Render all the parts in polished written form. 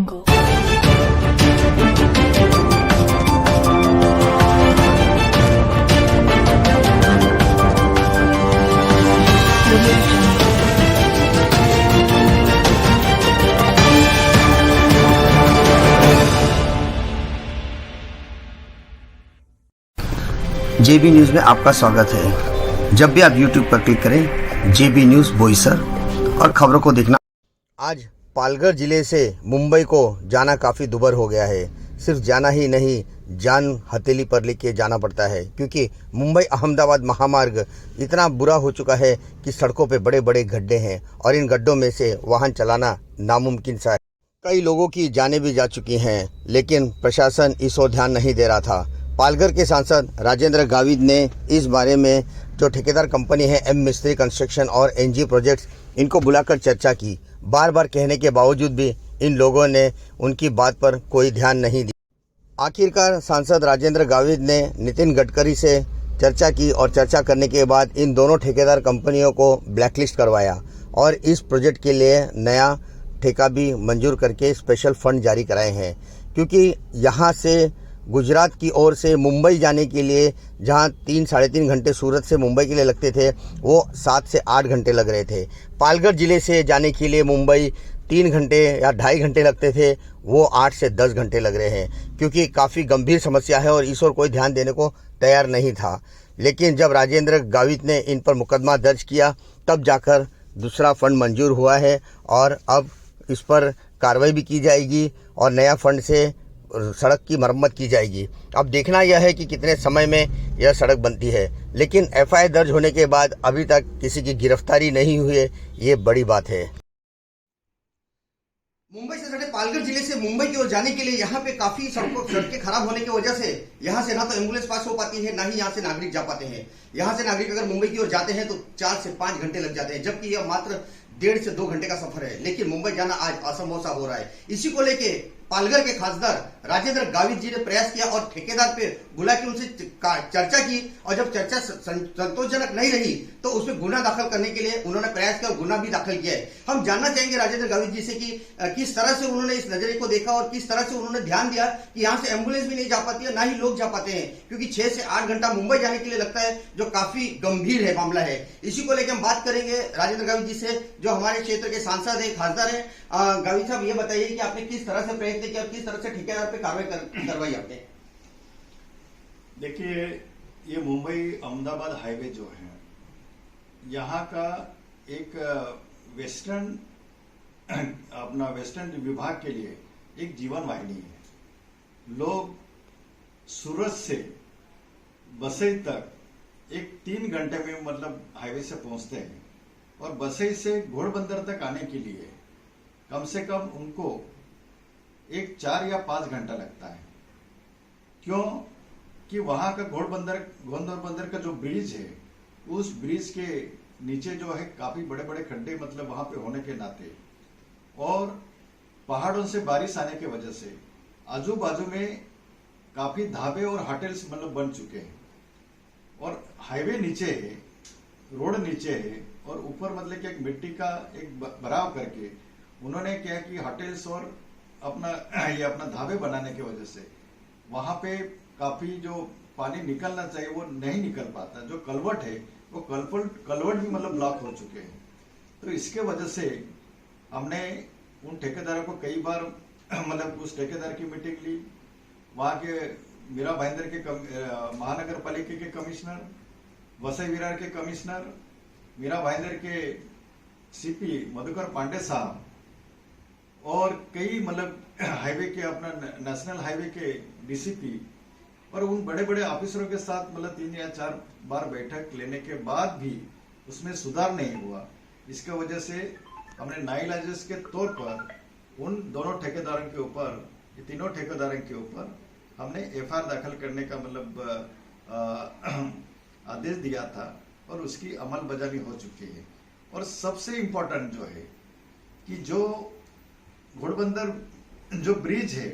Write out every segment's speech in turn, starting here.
jungle. जेबी news में आपका स्वागत है। जब भी आप YouTube पर क्लिक करें जेबी न्यूज बोईसर और खबरों को देखना। आज पालघर जिले से मुंबई को जाना काफ़ी दुभर हो गया है। सिर्फ जाना ही नहीं, जान हथेली पर लेके जाना पड़ता है, क्योंकि मुंबई अहमदाबाद महामार्ग इतना बुरा हो चुका है कि सड़कों पे बड़े बड़े गड्ढे हैं और इन गड्ढों में से वाहन चलाना नामुमकिन सा है। कई लोगों की जानें भी जा चुकी हैं, लेकिन प्रशासन इस ओर ध्यान नहीं दे रहा था। पालघर के सांसद राजेंद्र गावित ने इस बारे में जो ठेकेदार कंपनी है एम मिस्त्री कंस्ट्रक्शन और एनजी प्रोजेक्ट्स, इनको बुलाकर चर्चा की। बार बार कहने के बावजूद भी इन लोगों ने उनकी बात पर कोई ध्यान नहीं दिया। आखिरकार सांसद राजेंद्र गावित ने नितिन गडकरी से चर्चा की और चर्चा करने के बाद इन दोनों ठेकेदार कंपनियों को ब्लैकलिस्ट करवाया और इस प्रोजेक्ट के लिए नया ठेका भी मंजूर करके स्पेशल फंड जारी कराए हैं। क्योंकि यहाँ से गुजरात की ओर से मुंबई जाने के लिए जहां 3-3.5 घंटे सूरत से मुंबई के लिए लगते थे, वो 7 से 8 घंटे लग रहे थे। पालघर जिले से जाने के लिए मुंबई 3 घंटे या 2.5 घंटे लगते थे, वो 8 से 10 घंटे लग रहे हैं, क्योंकि काफ़ी गंभीर समस्या है और इस ओर कोई ध्यान देने को तैयार नहीं था। लेकिन जब राजेंद्र गावित ने इन पर मुकदमा दर्ज किया, तब जाकर दूसरा फंड मंजूर हुआ है और अब इस पर कार्रवाई भी की जाएगी और नया फंड से सड़क की मरम्मत की जाएगी। अब देखना यह है कि कितने समय में यह सड़क बनती है, लेकिन एफआईआर दर्ज होने के बाद अभी तक किसी की गिरफ्तारी नहीं हुई है, ये बड़ी बात है। मुंबई से सटे पालघर जिले से मुंबई की ओर जाने के लिए यहाँ पे काफी सड़कें खराब होने की वजह से यहाँ से ना तो एम्बुलेंस पास हो पाती है, ना ही यहाँ से नागरिक जा पाते हैं। यहाँ से नागरिक अगर मुंबई की ओर जाते हैं तो 4 से 5 घंटे लग जाते हैं, जबकि यह मात्र 1.5 से 2 घंटे का सफर है। लेकिन मुंबई जाना आज असंभव सा हो रहा है। इसी को लेके पालघर के खासदार राजेंद्र गावित जी ने प्रयास किया और ठेकेदार पे बुला के उनसे चर्चा की, और जब चर्चा संतोषजनक नहीं रही तो उसमें गुना दाखिल करने के लिए उन्होंने प्रयास किया और गुना भी दाखिल किया है। हम जानना चाहेंगे राजेंद्र गावित जी से कि किस तरह से उन्होंने इस नजरिए को देखा और किस तरह से उन्होंने ध्यान दिया कि यहाँ से एम्बुलेंस भी नहीं जा पाती है, ना ही लोग जा पाते हैं, क्योंकि 6 से 8 घंटा मुंबई जाने के लिए लगता है, जो काफी गंभीर है मामला है। इसी को लेकर हम बात करेंगे राजेंद्र गावित जी से, जो हमारे क्षेत्र के सांसद है, खासदार है। गावित साहब, ये बताइए कि आपने किस तरह से प्रयत्न किया और किस तरह से ठेकेदार पे कार्रवाई करवाई आपने? देखिए, ये मुंबई अहमदाबाद हाईवे जो है, यहाँ का एक वेस्टर्न विभाग के लिए एक जीवन वाहिनी है। लोग सूरत से बसई तक एक 3 घंटे में मतलब हाईवे से पहुंचते हैं, और बसई से घोड़बंदर तक आने के लिए कम से कम उनको एक 4 या 5 घंटा लगता है। क्यों कि वहां का घोड़बंदर का जो ब्रिज है, उस ब्रिज के नीचे जो है काफी बड़े बड़े खड्डे मतलब वहां पे होने के नाते, और पहाड़ों से बारिश आने की वजह से आजू बाजू में काफी ढाबे और होटल्स मतलब बन चुके हैं, और हाईवे नीचे है, रोड नीचे है, और ऊपर मतलब कि एक मिट्टी का एक भराव करके उन्होंने क्या कि होटल्स और अपना ढाबे बनाने की वजह से वहां पे काफी जो पानी निकलना चाहिए वो नहीं निकल पाता। जो कलवट है वो कलवट भी मतलब ब्लॉक हो चुके हैं। तो इसके वजह से हमने उन ठेकेदारों को कई बार मतलब उस ठेकेदार की मीटिंग ली। वहां के मीरा भाईंदर के महानगर पालिका के कमिश्नर, वसई विरार के कमिश्नर, मीरा भाईंदर के सीपी मधुकर पांडे साहब, और कई मतलब हाईवे के अपना नेशनल हाईवे के डीसीपी, और उन बड़े बड़े ऑफिसरों के साथ मतलब 3 या 4 बार बैठक लेने के बाद भी उसमें सुधार नहीं हुआ। इसके वजह से हमने नाइलाजिस के तौर पर उन दोनों ठेकेदारों के ऊपर, तीनों ठेकेदारों के ऊपर हमने एफआईआर दाखिल करने का मतलब आदेश दिया था, और उसकी अमल बजानी हो चुकी है। और सबसे इम्पोर्टेंट जो है कि जो घोड़बंदर जो ब्रिज है,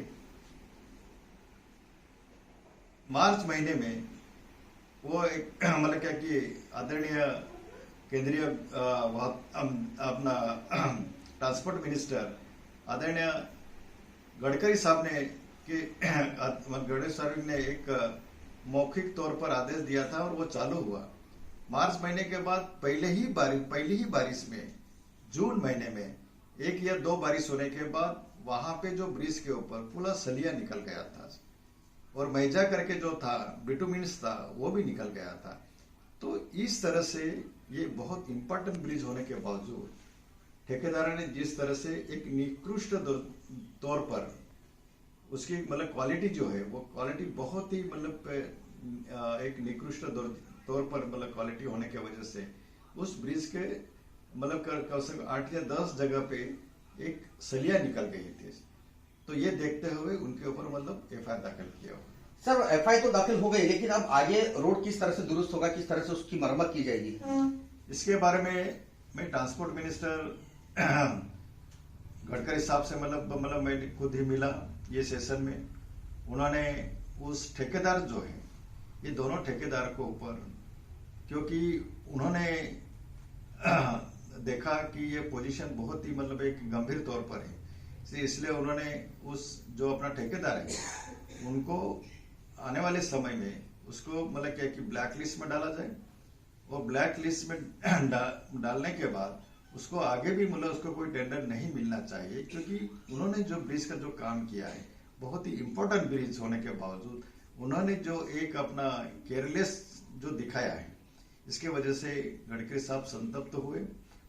मार्च महीने में वो एक मतलब क्या कि आदरणीय केंद्रीय अपना ट्रांसपोर्ट मिनिस्टर आदरणीय गडकरी साहब ने गडकरी साहब ने एक मौखिक तौर पर आदेश दिया था और वो चालू हुआ। मार्च महीने के बाद पहली ही बारिश में जून महीने में 1 या 2 बारिश होने के बाद वहां पे जो ब्रिज के ऊपर पूरा सलिया निकल गया था और मैजा करके जो था बिटुमिन्स था वो भी निकल गया था। तो इस तरह से ये बहुत इंपॉर्टेंट ब्रिज होने के बावजूद ठेकेदारों ने जिस तरह से एक निकृष्ट तौर पर उसकी मतलब क्वालिटी जो है वो क्वालिटी बहुत ही मतलब एक निकृष्ट तौर पर मतलब क्वालिटी होने की वजह से उस ब्रिज के मतलब कम से कम 8 या 10 जगह पे एक सलिया निकल गई थी। तो ये देखते हुए उनके ऊपर मतलब एफआईआर दाखिल किया हुआ। सर एफआईआर तो दाखिल हो गई, लेकिन अब आगे रोड किस तरह से दुरुस्त होगा, किस तरह से उसकी मरम्मत की जाएगी? इसके बारे में मैं ट्रांसपोर्ट मिनिस्टर गडकरी साहब से मतलब मैं खुद ही मिला ये सेशन में। उन्होंने उस ठेकेदार जो है, ये दोनों ठेकेदार को ऊपर, क्योंकि उन्होंने देखा कि ये पोजीशन बहुत ही मतलब एक गंभीर तौर पर है, इसलिए उन्होंने उस जो अपना ठेकेदार है उनको आने वाले समय में उसको मतलब क्या कि ब्लैक लिस्ट में डाला जाए और ब्लैक लिस्ट में डालने के बाद उसको आगे भी मतलब उसको कोई टेंडर नहीं मिलना चाहिए, क्योंकि उन्होंने जो ब्रिज का जो काम किया है बहुत ही इंपॉर्टेंट ब्रिज होने के बावजूद उन्होंने जो एक अपना केयरलेस जो दिखाया है, इसके वजह से गडकरी साहब संतप्त हुए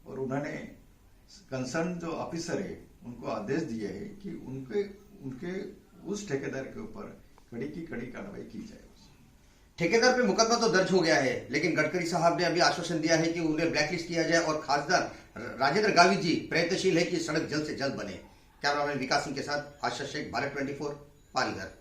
और उन्होंने कंसर्न जो ऑफिसर है उनको आदेश दिए है कि उनके उस ठेकेदार के ऊपर कड़ी की कड़ी कार्रवाई की जाए। ठेकेदार पे मुकदमा तो दर्ज हो गया है, लेकिन गडकरी साहब ने अभी आश्वासन दिया है कि उन्हें ब्लैकलिस्ट किया जाए और खासदार राजेंद्र गावित जी प्रयत्नशील है कि सड़क जल्द से जल्द बने। कैमरामैन विकास सिंह के साथ आशा शेख, भारत 24, पालघर।